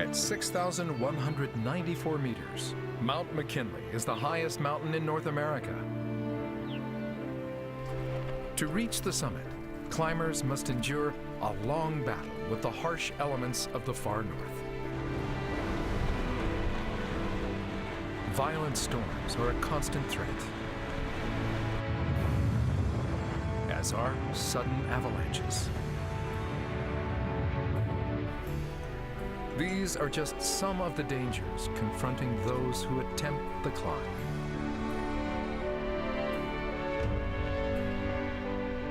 At 6,194 meters, Mount McKinley is the highest mountain in North America. To reach the summit, climbers must endure a long battle with the harsh elements of the far north. Violent storms are a constant threat, as are sudden avalanches. These are just some of the dangers confronting those who attempt the climb.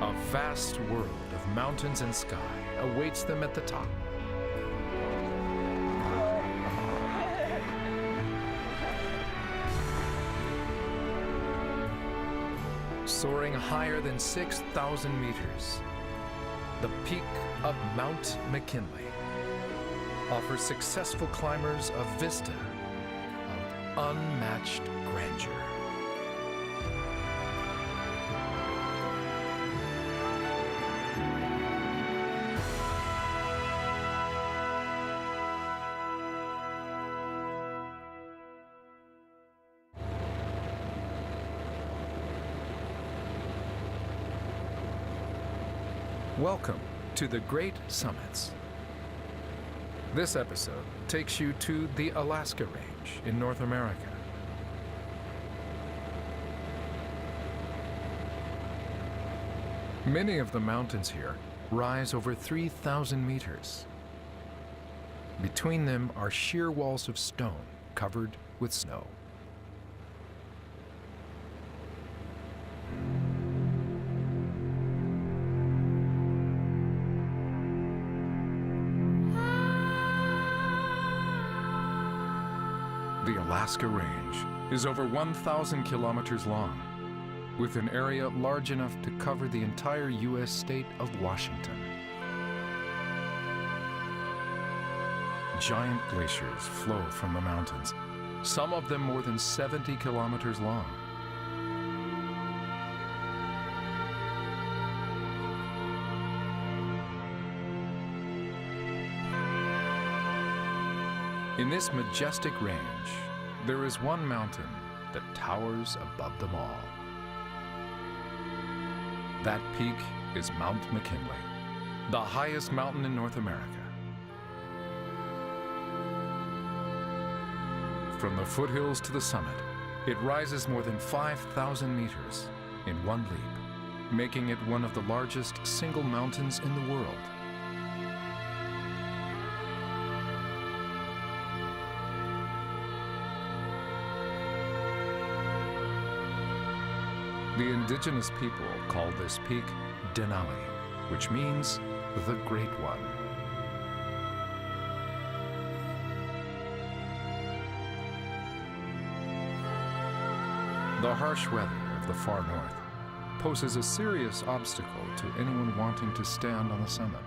A vast world of mountains and sky awaits them at the top. Soaring higher than 6,000 meters, the peak of Mount McKinley offers successful climbers a vista of unmatched grandeur. Welcome to the Great Summits. This episode takes you to the Alaska Range in North America. Many of the mountains here rise over 3,000 meters. Between them are sheer walls of stone covered with snow. The Alaska Range is over 1,000 kilometers long, with an area large enough to cover the entire U.S. state of Washington. Giant glaciers flow from the mountains, some of them more than 70 kilometers long. In this majestic range, there is one mountain that towers above them all. That peak is Mount McKinley, the highest mountain in North America. From the foothills to the summit, it rises more than 5,000 meters in one leap, making it one of the largest single mountains in the world. The indigenous people call this peak Denali, which means the Great One. The harsh weather of the far north poses a serious obstacle to anyone wanting to stand on the summit.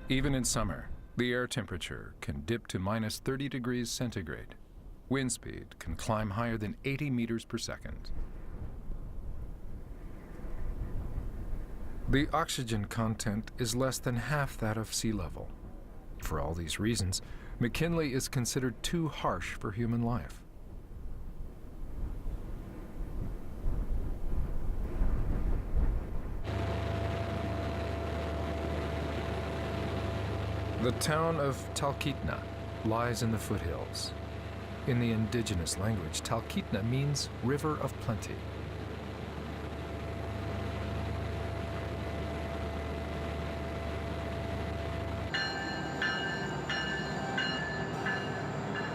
Even in summer, the air temperature can dip to minus 30 degrees centigrade. Wind speed can climb higher than 80 meters per second. The oxygen content is less than half that of sea level. For all these reasons, McKinley is considered too harsh for human life. The town of Talkeetna lies in the foothills. In the indigenous language, Talkeetna means river of plenty.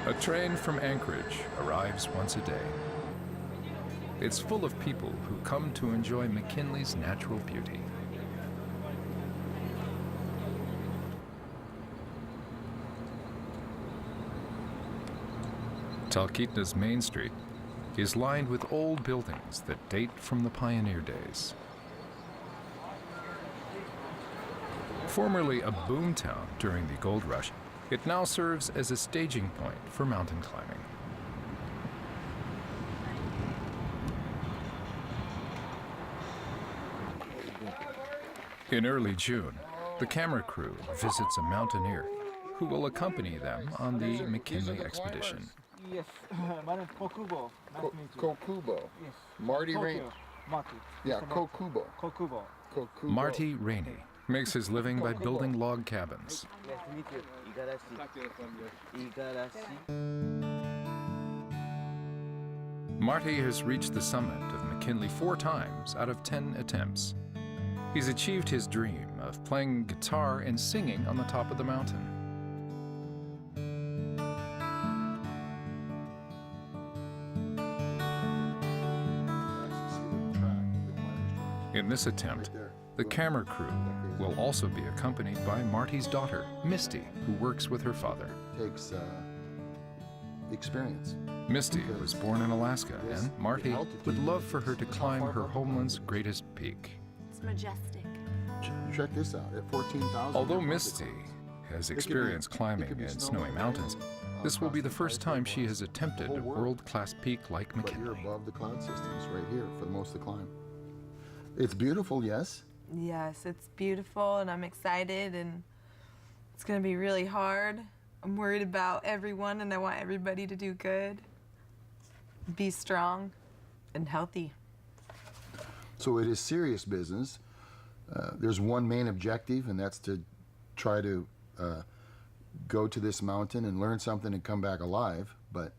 A train from Anchorage arrives once a day. It's full of people who come to enjoy McKinley's natural beauty. Talkeetna's main street is lined with old buildings that date from the pioneer days. Formerly a boom town during the gold rush, it now serves as a staging point for mountain climbing. In early June, the camera crew visits a mountaineer who will accompany them on the McKinley expedition. Yes, my name is Kokubo. Nice to meet you. Kokubo. Yes. Marty Rainey. Marty. Yeah, Mr. Marty. Kokubo. Kokubo. Kokubo. Marty Rainey makes his living by building log cabins. Nice to meet you. Igarashi. Marty has reached the summit of McKinley 4 times out of 10 attempts. He's achieved his dream of playing guitar and singing on the top of the mountain. In this attempt, the camera crew will also be accompanied by Marty's daughter, Misty, who works with her father. Takes experience. Misty was born in Alaska, and Marty would love for her to climb her homeland's greatest peak. It's majestic. Check this out, at 14,000. Although Misty has experience climbing in snowy mountains, this will be the first time she has attempted a world-class peak like But you're McKinley. above the cloud systems right here for most of the climb. It's beautiful, yes? Yes, it's beautiful and I'm excited and it's gonna be really hard. I'm worried about everyone and I want everybody to do good, be strong and healthy. So it is serious business. There's one main objective, and that's to try to go to this mountain and learn something and come back alive, but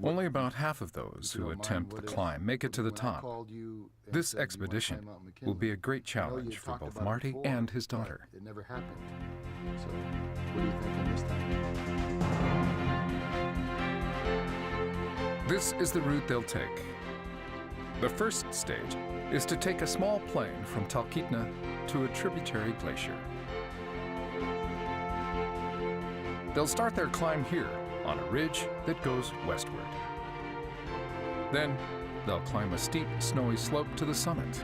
Only about half of those who attempt the climb make it to the top. This expedition will be a great challenge for both Marty and his daughter. It never happened. So what do you think on this time? This is the route they'll take. The first stage is to take a small plane from Talkeetna to a tributary glacier. They'll start their climb here on a ridge that goes westward. Then they'll climb a steep, snowy slope to the summit.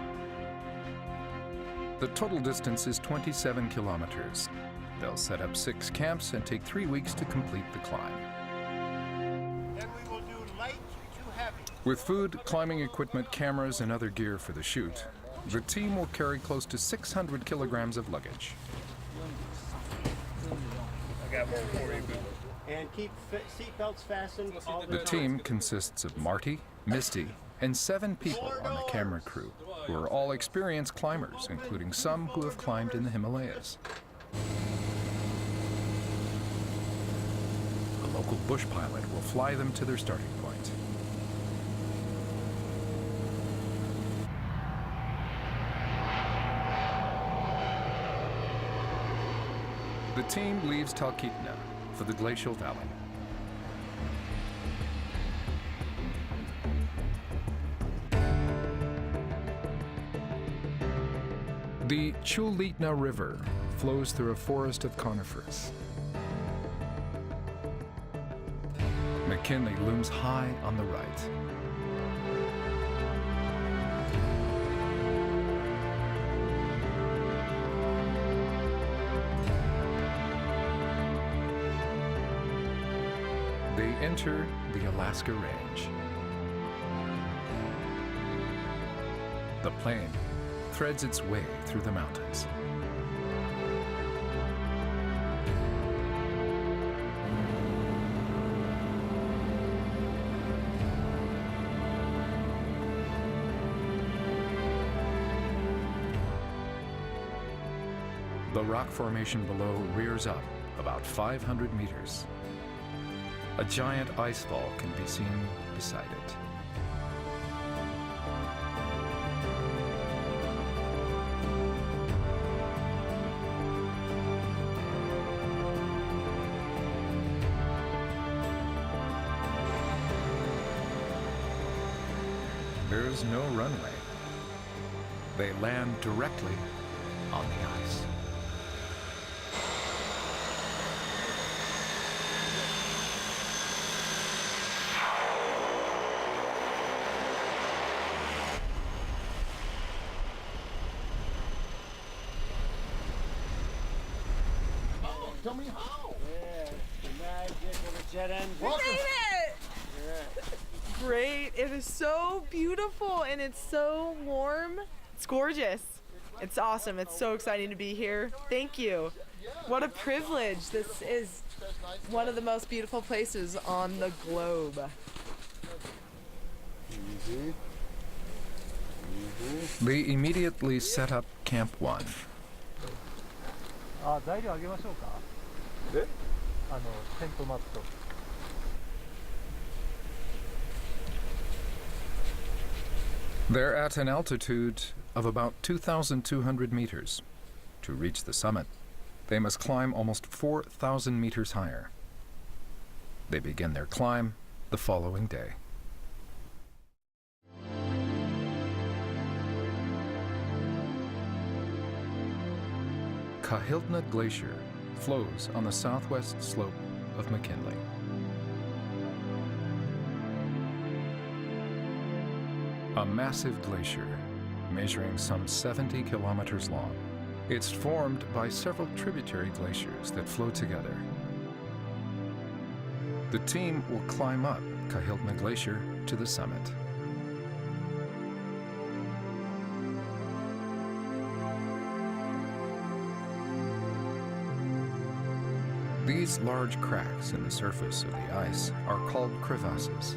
The total distance is 27 kilometers. They'll set up 6 camps and take 3 weeks to complete the climb. Then we will do light to heavy. With food, climbing equipment, cameras, and other gear for the shoot, the team will carry close to 600 kilograms of luggage. I got more for you. And keep seat belts fastened all the The time. team consists of Marty, Misty, and 7 people on the camera crew, who are all experienced climbers, including some who have climbed in the Himalayas. A local bush pilot will fly them to their starting point. The team leaves Talkeetna for the glacial valley. The Chulitna River flows through a forest of conifers. McKinley looms high on the right. They enter the Alaska Range. The plane threads its way through the mountains. The rock formation below rears up about 500 meters. A giant ice fall can be seen beside it. There's no runway. They land directly on the ice. Tell me how. Yeah, the magic of a jet engine. We made it! Yeah. Great. It is so beautiful and it's so warm. It's gorgeous. It's awesome. It's so exciting to be here. Thank you. What a privilege. This is one of the most beautiful places on the globe. Easy. Easy. They immediately set up Camp 1. あ、材料あげましょうか。で、テントマット。They're at an altitude of about 2,200 meters. To reach the summit, they must climb almost 4,000 meters higher. They begin their climb the following day. Kahiltna Glacier flows on the southwest slope of McKinley. A massive glacier measuring some 70 kilometers long. It's formed by several tributary glaciers that flow together. The team will climb up Kahiltna Glacier to the summit. These large cracks in the surface of the ice are called crevasses.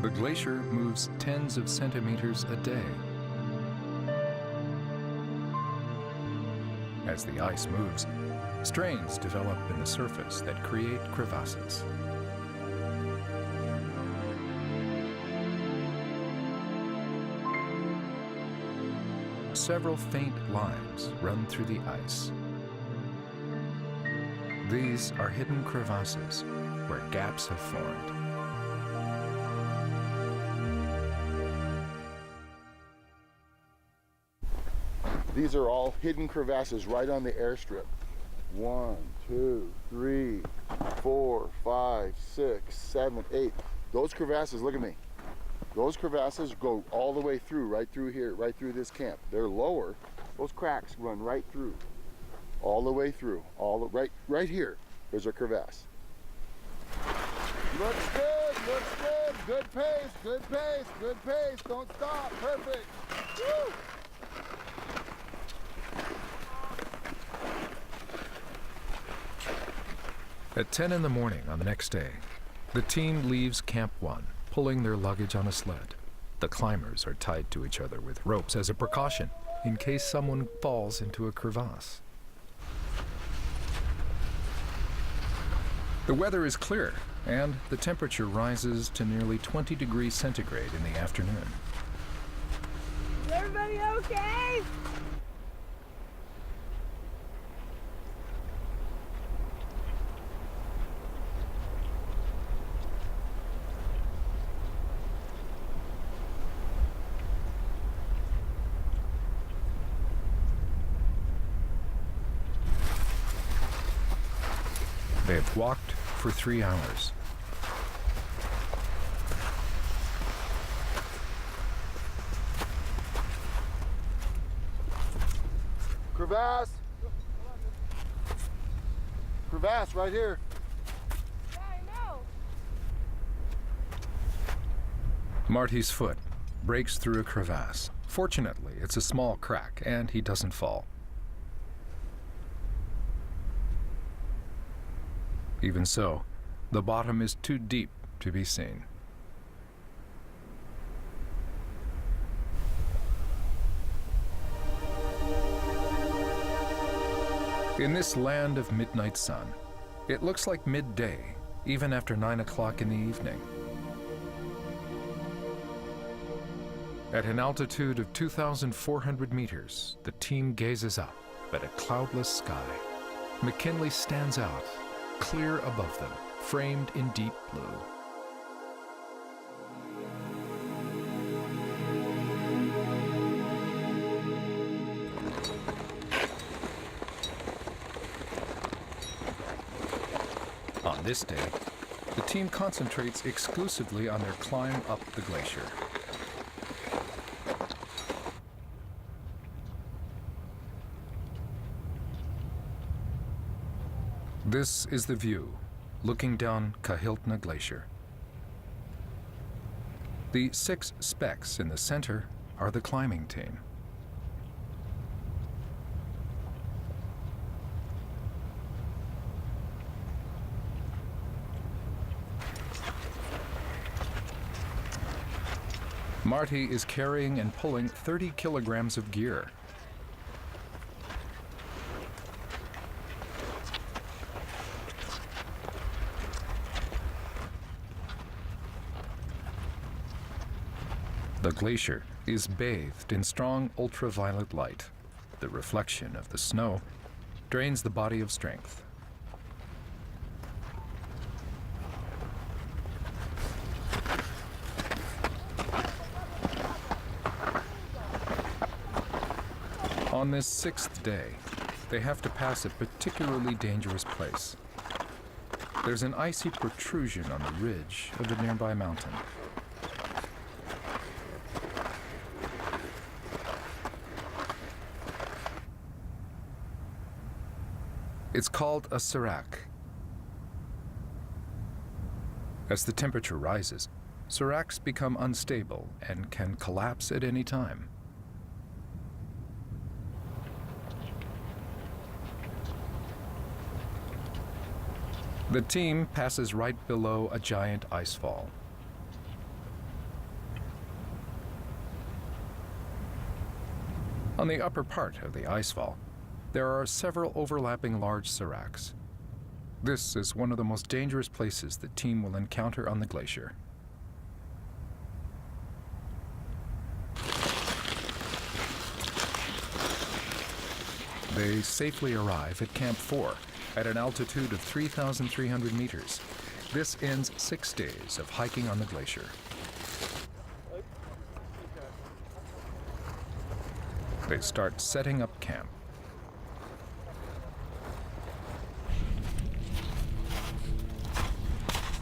The glacier moves tens of centimeters a day. As the ice moves, strains develop in the surface that create crevasses. Several faint lines run through the ice. These are hidden crevasses where gaps have formed. These are all hidden crevasses right on the airstrip. 1, 2, 3, 4, 5, 6, 7, 8. Those crevasses, look at me. Those crevasses go all the way through, right through here, right through this camp. They're lower. Those cracks run right through, all the way through, right here. There's a crevasse. Looks good, looks good. Good pace, good pace, good pace. Don't stop. Perfect. Woo! At 10 in the morning on the next day, the team leaves Camp 1, pulling their luggage on a sled. The climbers are tied to each other with ropes as a precaution in case someone falls into a crevasse. The weather is clear, and the temperature rises to nearly 20 degrees centigrade in the afternoon. Is everybody okay? They have walked for 3 hours. Crevasse. Crevasse right here. Yeah, I know. Marty's foot breaks through a crevasse. Fortunately, it's a small crack, and he doesn't fall. Even so, the bottom is too deep to be seen. In this land of midnight sun, it looks like midday, even after 9 o'clock in the evening. At an altitude of 2,400 meters, the team gazes up at a cloudless sky. McKinley stands out, clear above them, framed in deep blue. On this day, the team concentrates exclusively on their climb up the glacier. This is the view, looking down Kahiltna Glacier. The 6 specks in the center are the climbing team. Marty is carrying and pulling 30 kilograms of gear. The glacier is bathed in strong ultraviolet light. The reflection of the snow drains the body of strength. On this 6th day, they have to pass a particularly dangerous place. There's an icy protrusion on the ridge of a nearby mountain. It's called a serac. As the temperature rises, seracs become unstable and can collapse at any time. The team passes right below a giant icefall. On the upper part of the icefall, there are several overlapping large seracs. This is one of the most dangerous places the team will encounter on the glacier. They safely arrive at Camp 4 at an altitude of 3,300 meters. This ends 6 days of hiking on the glacier. They start setting up camp.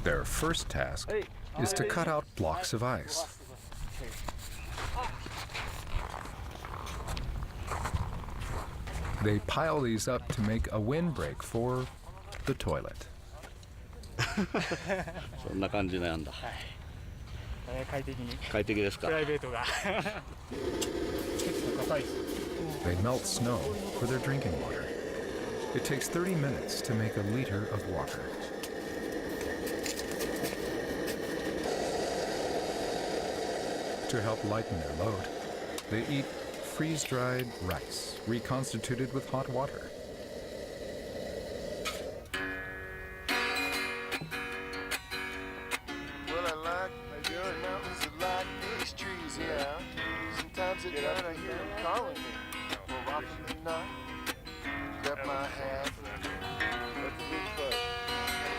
Their first task is to cut out blocks of ice. They pile these up to make a windbreak for the toilet. そんな感じなんだ。快適に快適ですか。プライベートが結構硬いです。 They melt snow for their drinking water. It takes 30 minutes to make a liter of water. To help lighten their load, they eat freeze-dried rice reconstituted with hot water. Well, I like these mountains, I like these trees, yeah. Sometimes at night I hear them calling me. More often than not, grab my hat.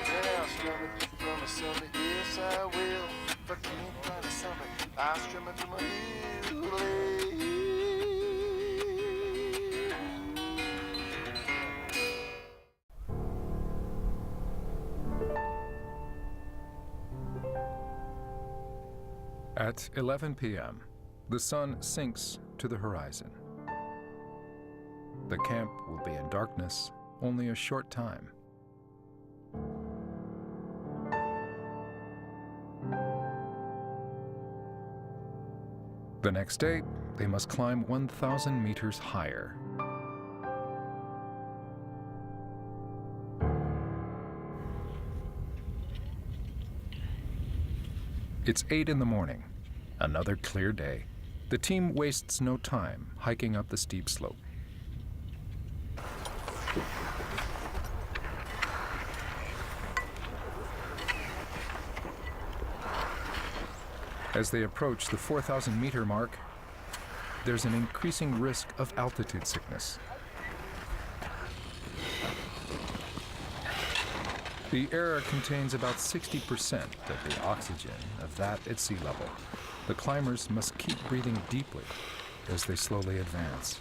Then I'll strum it from a summit, yes I will. If I can't find a summit, I'll strum it from a hill. At 11 p.m., the sun sinks to the horizon. The camp will be in darkness only a short time. The next day, they must climb 1,000 meters higher. It's 8 in the morning, another clear day. The team wastes no time hiking up the steep slope. As they approach the 4,000-meter mark, there's an increasing risk of altitude sickness. The air contains about 60% of the oxygen of that at sea level. The climbers must keep breathing deeply as they slowly advance.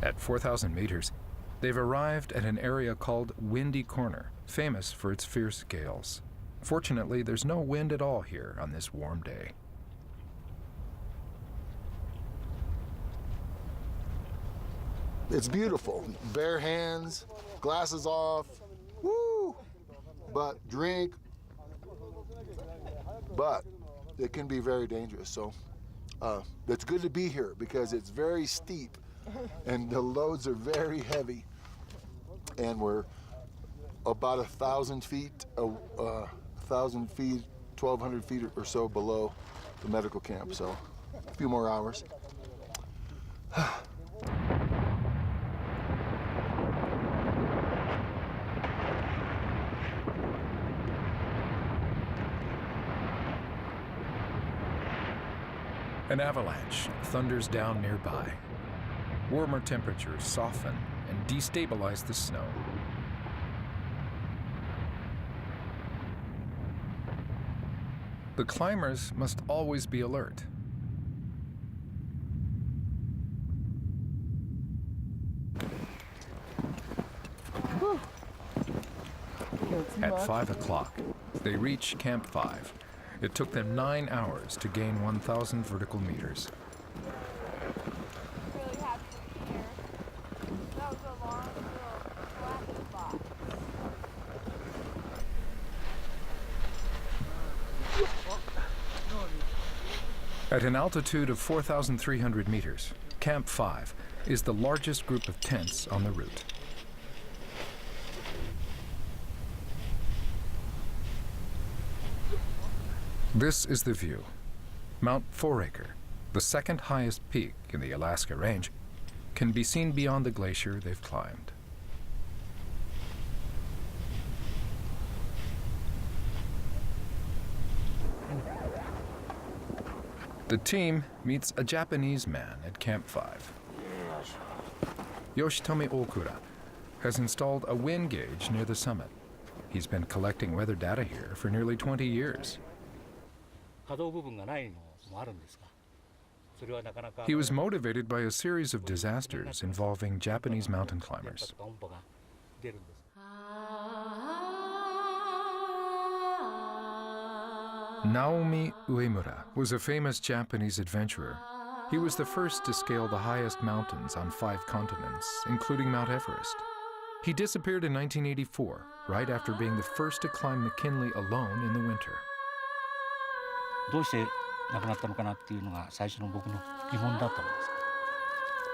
At 4,000 meters, they've arrived at an area called Windy Corner, famous for its fierce gales. Fortunately, there's no wind at all here on this warm day. It's beautiful. Bare hands, glasses off, woo! But drink but it can be very dangerous. So it's good to be here because it's very steep and the loads are very heavy. And we're about 1,000 feet, 1,000 feet, 1,200 feet or so below the medical camp. So a few more hours. An avalanche thunders down nearby. Warmer temperatures soften and destabilize the snow. The climbers must always be alert. At 5 o'clock, they reach Camp 5. It took them 9 hours to gain 1,000 vertical meters. Really happy to be here. That was a long little flat spot. At an altitude of 4,300 meters, Camp 5 is the largest group of tents on the route. This is the view. Mount Foraker, the second highest peak in the Alaska Range, can be seen beyond the glacier they've climbed. The team meets a Japanese man at Camp 5. Yoshitomi Okura has installed a wind gauge near the summit. He's been collecting weather data here for nearly 20 years. He was motivated by a series of disasters involving Japanese mountain climbers. Naomi Uemura was a famous Japanese adventurer. He was the first to scale the highest mountains on 5 continents, including Mount Everest. He disappeared in 1984, right after being the first to climb McKinley alone in the winter. どうして亡くなったのかなっていうのが最初の僕の疑問だったんで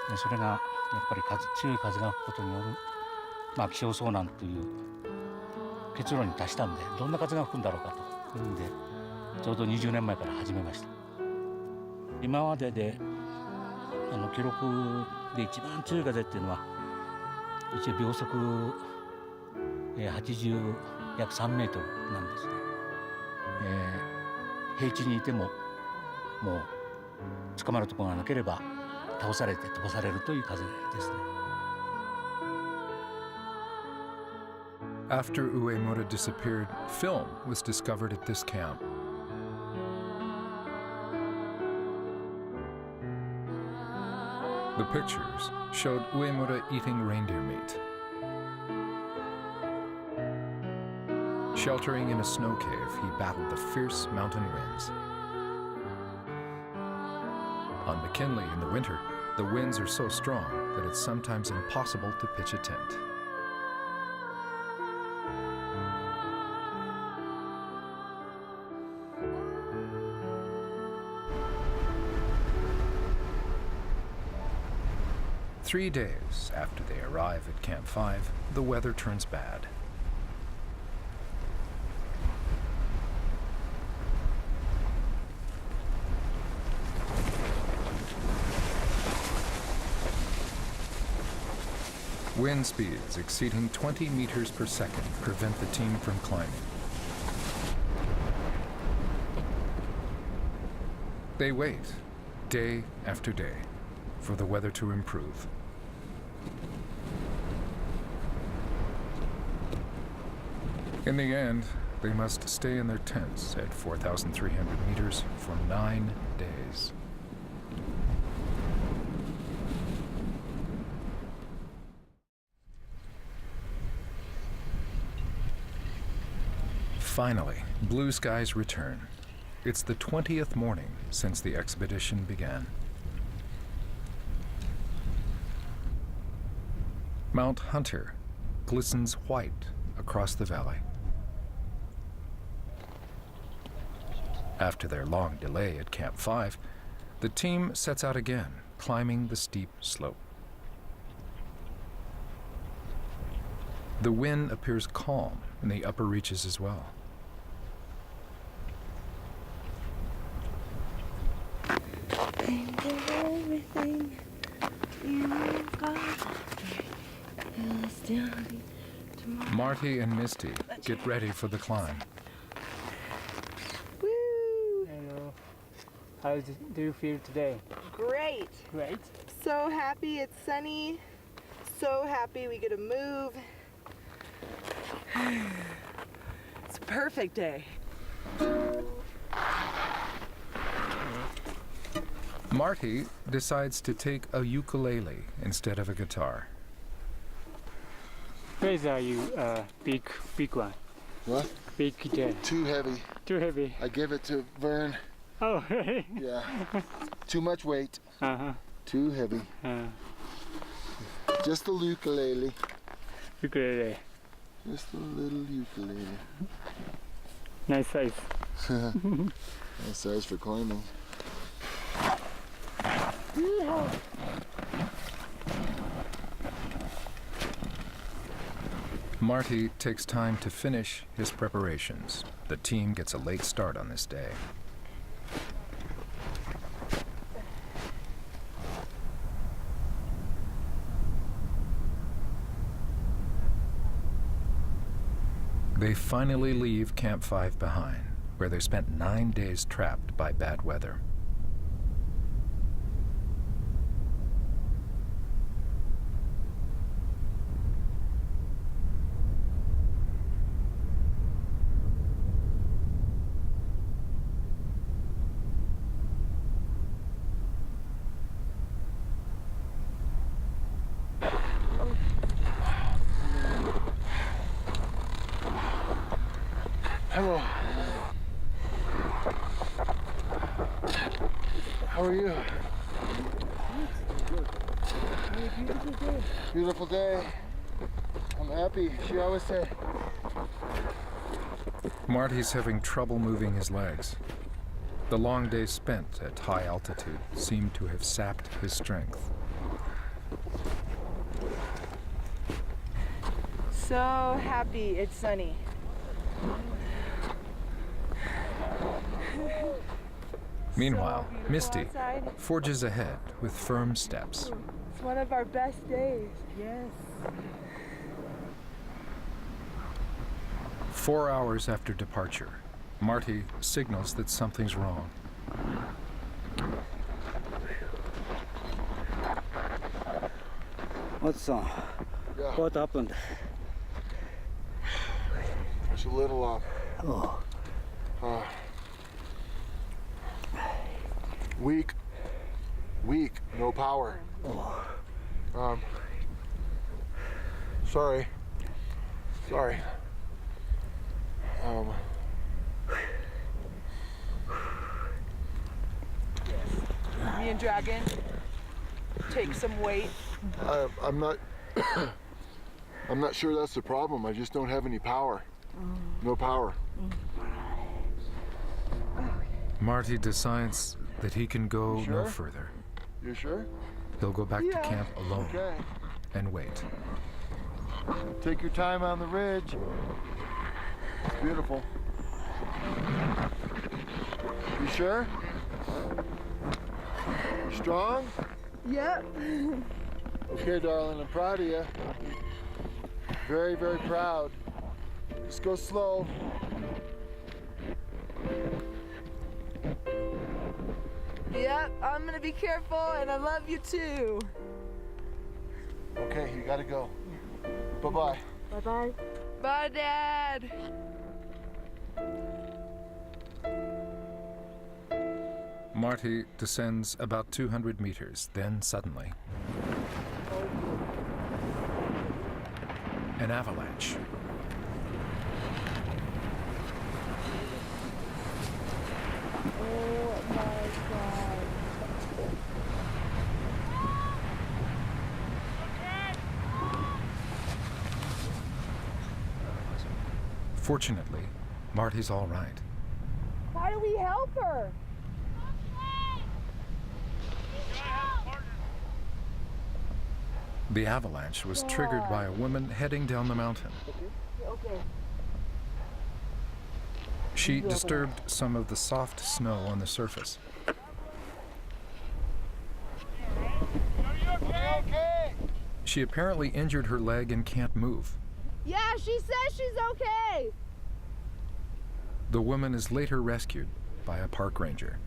すでそれがやっぱり強い風が吹くことによる、気象遭難という結論に達したんでどんな風が吹くんだろうかというんでちょうど20年前から始めました今までで記録で一番強い風っていうのは一応秒速80約3メートルなんですね、平地にいてももう捕まるところがなければ倒されて飛ばされるという風ですね。After Uemura disappeared, film was discovered at this camp. The pictures showed Uemura eating reindeer meat. Sheltering in a snow cave, he battled the fierce mountain winds. On McKinley in the winter, the winds are so strong that it's sometimes impossible to pitch a tent. Three days after they arrive at Camp 5, the weather turns bad. Wind speeds exceeding 20 meters per second prevent the team from climbing. They wait, day after day, for the weather to improve. In the end, they must stay in their tents at 4,300 meters for 9 days. Finally, blue skies return. It's the 20th morning since the expedition began. Mount Hunter glistens white across the valley. After their long delay at Camp 5, the team sets out again, climbing the steep slope. The wind appears calm in the upper reaches as well. Think of everything you got. It'll still be tomorrow. Marty and Misty get ready for the climb. Woo! Hello. How do you feel today? Great. Great. So happy it's sunny. So happy we get to move. It's a perfect day. Marty decides to take a ukulele instead of a guitar. Where are you? Big one. What? Big guitar. Too heavy. Too heavy. I give it to Vern. Oh, really? Yeah. Too much weight. Uh-huh. Too heavy. Just a ukulele. Ukulele. Just a little ukulele. Nice size. Nice size for climbing. Marty takes time to finish his preparations. The team gets a late start on this day. They finally leave Camp 5 behind, where they spent 9 days trapped by bad weather. Hello. How are you? Beautiful day. I'm happy. She always said. Marty's having trouble moving his legs. The long days spent at high altitude seemed to have sapped his strength. So happy it's sunny. Meanwhile, So beautiful Misty outside. forges ahead with firm steps. It's one of our best days. Yes. 4 hours after departure, Marty signals that something's wrong. What's Yeah. what happened? It's a little Oh, weak, no power. Sorry. Me and Dragon take some weight. I'm not. I'm not sure that's the problem. I just don't have any power. No power. Marty decides that he can go no Sure? further. You sure? He'll go back to Yeah. camp alone Okay. and wait. Take your time on the ridge. It's beautiful. You sure? You strong? Yep. Okay, darling, I'm proud of you. Very, very proud. Just go slow. Yep, I'm gonna be careful and I love you too. Okay, you gotta go. Bye-bye. Bye-bye. Bye, Dad. Marty descends about 200 meters, then suddenly, an avalanche. Oh my God. Fortunately, Marty's all right. How do we help her? The avalanche was triggered by a woman heading down the mountain. Okay. She disturbed some of the soft snow on the surface. She apparently injured her leg and can't move. Yeah, she says she's okay. The woman is later rescued by a park ranger.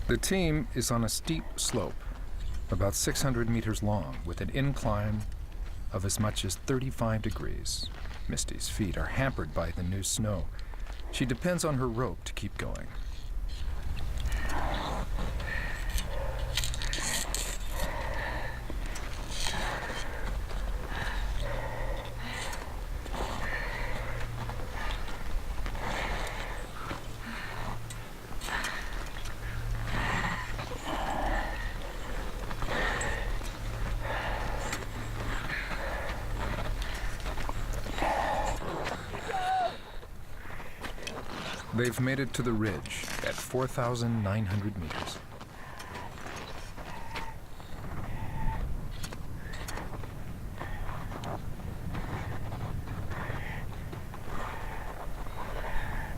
The team is on a steep slope, about 600 meters long, with an incline of as much as 35 degrees. Misty's feet are hampered by the new snow. She depends on her rope to keep going. They've made it to the ridge at 4,900 meters.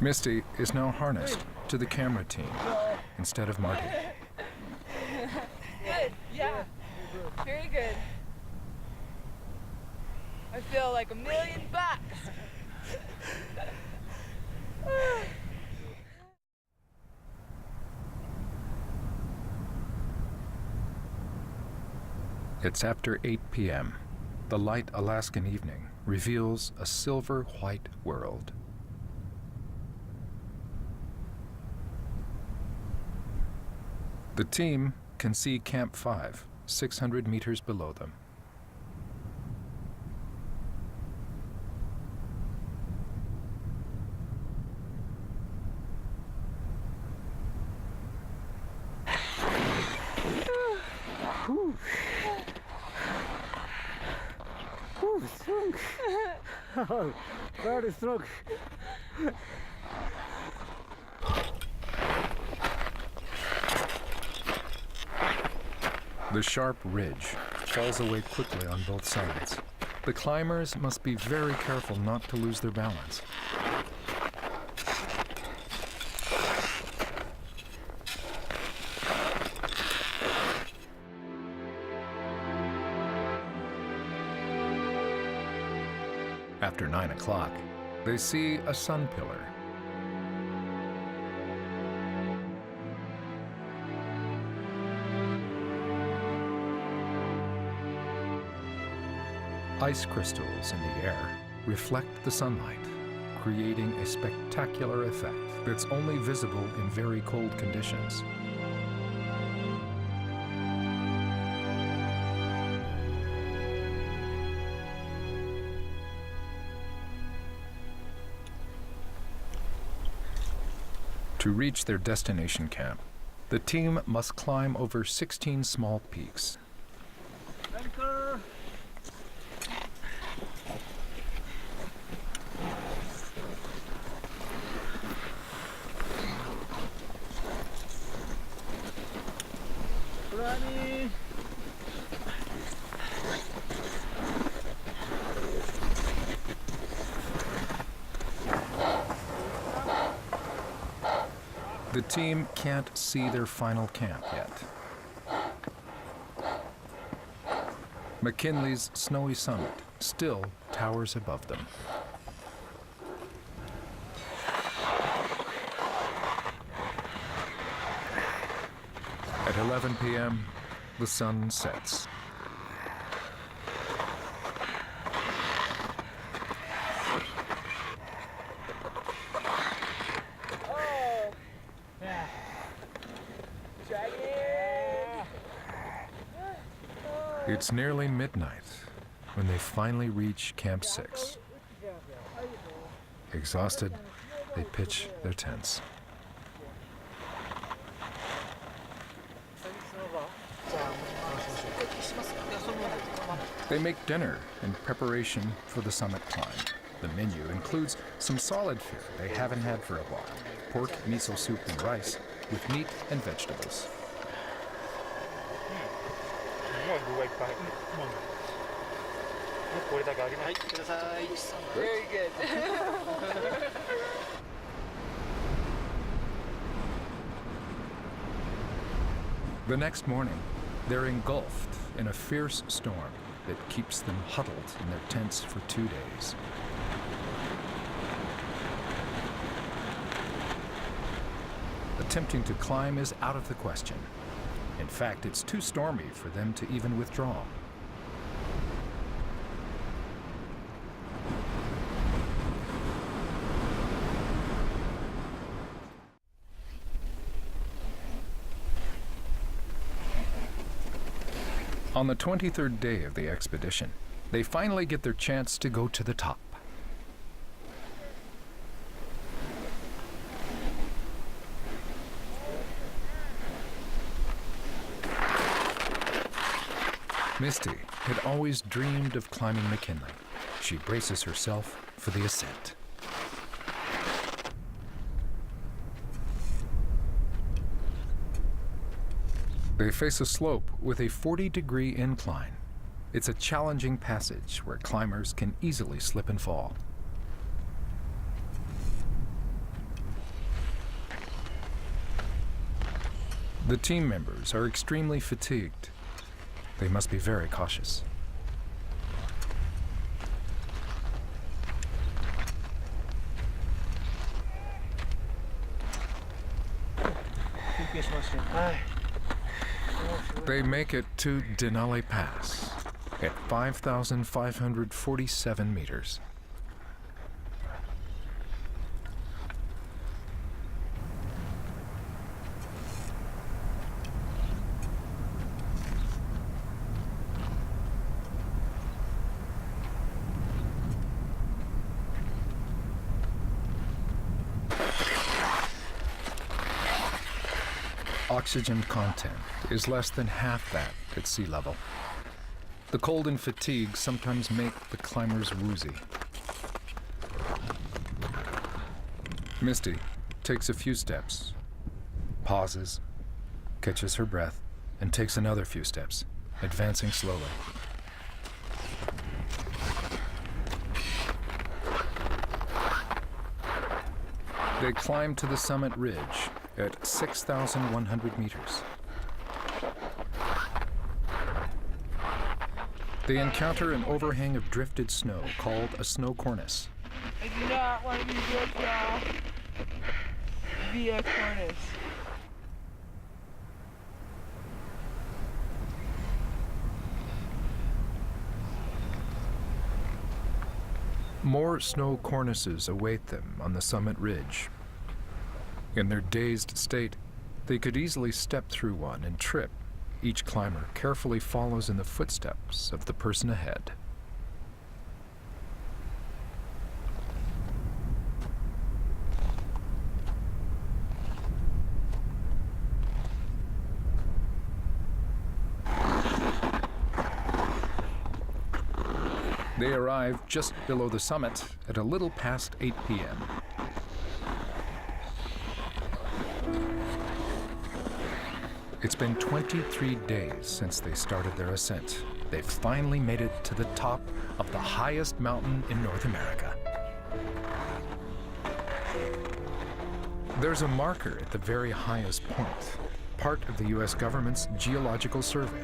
Misty is now harnessed to the camera team instead of Marty. Good, yeah. Very good. I feel like $1 million. It's after 8 p.m. The light Alaskan evening reveals a silver-white world. The team can see Camp 5, 600 meters below them. Strong. Oh, very strong. The sharp ridge falls away quickly on both sides. The climbers must be very careful not to lose their balance. After 9 o'clock, they see a sun pillar. Ice crystals in the air reflect the sunlight, creating a spectacular effect that's only visible in very cold conditions. To reach their destination camp, the team must climb over 16 small peaks. Anchor. Ready. The team can't see their final camp yet. McKinley's snowy summit still towers above them. At 11 p.m., the sun sets. It's nearly midnight when they finally reach Camp 6. Exhausted, they pitch their tents. They make dinner in preparation for the summit climb. The menu includes some solid fare they haven't had for a while: pork, miso soup, and rice with meat and vegetables. Very good. The next morning, they're engulfed in a fierce storm that keeps them huddled in their tents for 2 days. Attempting to climb is out of the question. In fact, it's too stormy for them to even withdraw. On the 23rd day of the expedition, they finally get their chance to go to the top. Misty had always dreamed of climbing McKinley. She braces herself for the ascent. They face a slope with a 40-degree incline. It's a challenging passage where climbers can easily slip and fall. The team members are extremely fatigued. They must be very cautious. They make it to Denali Pass at 5,547 meters. Oxygen content is less than half that at sea level. The cold and fatigue sometimes make the climbers woozy. Misty takes a few steps, pauses, catches her breath, and takes another few steps, advancing slowly. They climb to the summit ridge at 6,100 meters. They encounter an overhang of drifted snow called a snow cornice. I do not want to be ripped off via cornice. More snow cornices await them on the summit ridge. In their dazed state, they could easily step through one and trip. Each climber carefully follows in the footsteps of the person ahead. They arrive just below the summit at a little past 8 p.m. It's been 23 days since they started their ascent. They've finally made it to the top of the highest mountain in North America. There's a marker at the very highest point, part of the U.S. government's geological survey.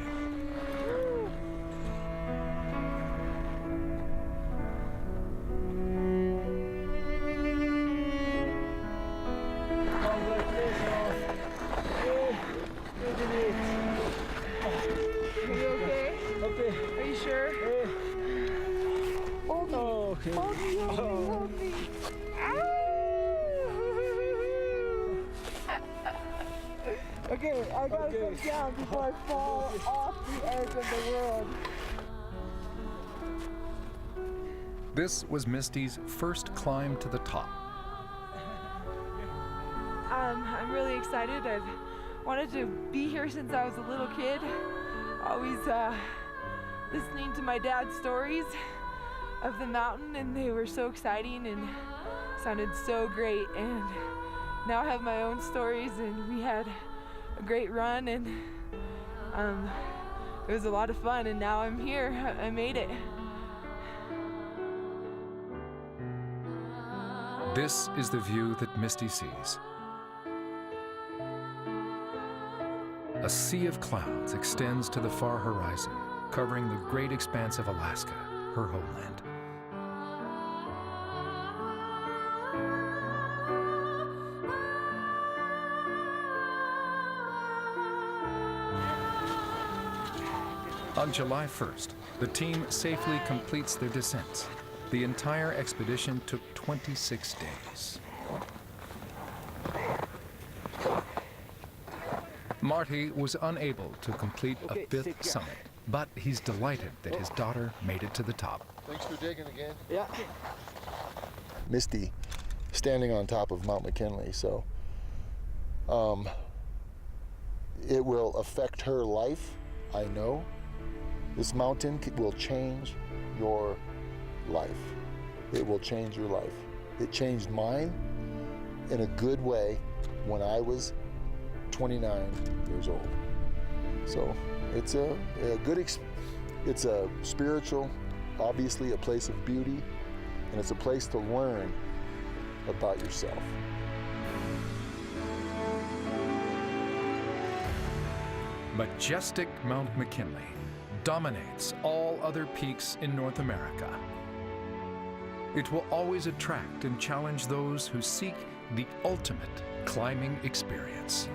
Okay, I gotta come down before I fall off the edge of the world. This was Misty's first climb to the top. I'm really excited. I've wanted to be here since I was a little kid. Always listening to my dad's stories of the mountain, and they were so exciting and sounded so great. And now I have my own stories, and we had a great run, and it was a lot of fun, and now I'm here. I made it. This is the view that Misty sees. A sea of clouds extends to the far horizon, covering the great expanse of Alaska, her homeland. On July 1st, the team safely completes their descents. The entire expedition took 26 days. Marty was unable to complete a fifth summit, but he's delighted that his daughter made it to the top. Thanks for digging again. Yeah. Misty standing on top of Mount McKinley, so it will affect her life, I know. This mountain will change your life. It will change your life. It changed mine in a good way when I was 29 years old. So it's a good it's a spiritual, obviously a place of beauty, and it's a place to learn about yourself. Majestic Mount McKinley dominates all other peaks in North America. It will always attract and challenge those who seek the ultimate climbing experience.